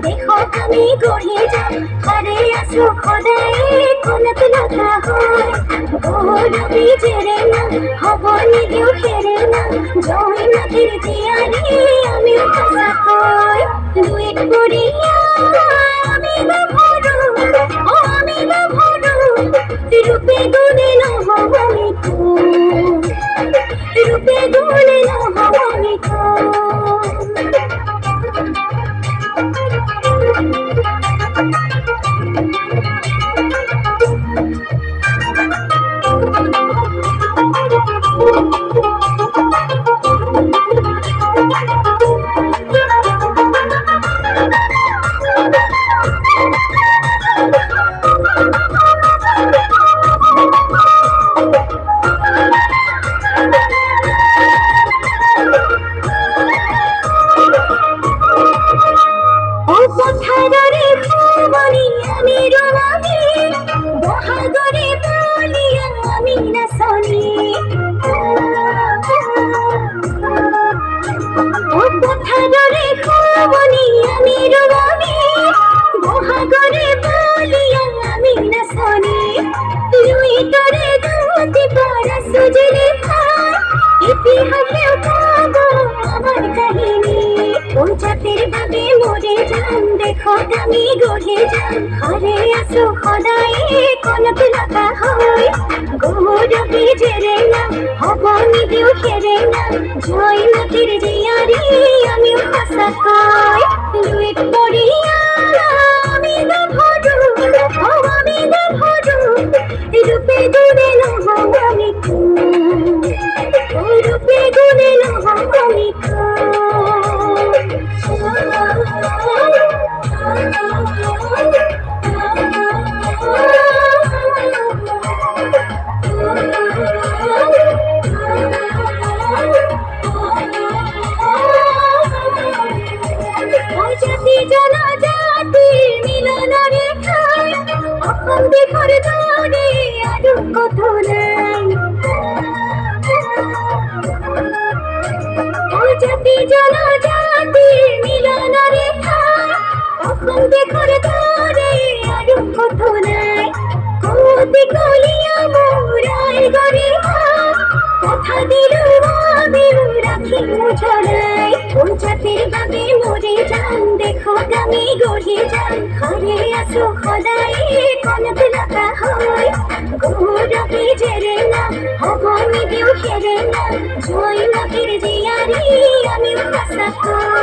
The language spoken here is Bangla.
देखो আমি গড়িয়ে যাই হারে আসো খোদাই কোনত লাগা হয় গোরবি জেরে না হব নিগেও খেরে না জয় নদীর জিয়ারে আমি ভাষা কই দুইট করিয়া আমি না ভরু ও আমি না ভরু রূপে গুণে না হব আমি রূপে গুণে না হব আমি देखो আমি গড়ে যাই হারে আসো খোদাই কোনত লাগা হয় গৌরবি জেরে না হব নিগেও খেরে না জয় নদীর জিয়ারে আমি ভাষা কই দুইট পড়িয়া আমি না ভরু ও আমি না ভরু রূপে গুণে না হব আমি রূপে গুণে না হব আমি জাতি জনজাতি মিলন রেখা তখন দেখরে ধরে আর কত নাই কোতি কলিয়া মোরাই গরে কথা দিল আমি রাখি মুঝরাই ও জাতির বাবে মরে যান দেখো আমি গড়ে যাই হারে আসো খোদাই কোনত লাগা হয় গৌরবি জেরে না হব নিগেও খেরে না জয় নদীর জিয়ারে আমি ভাষা কই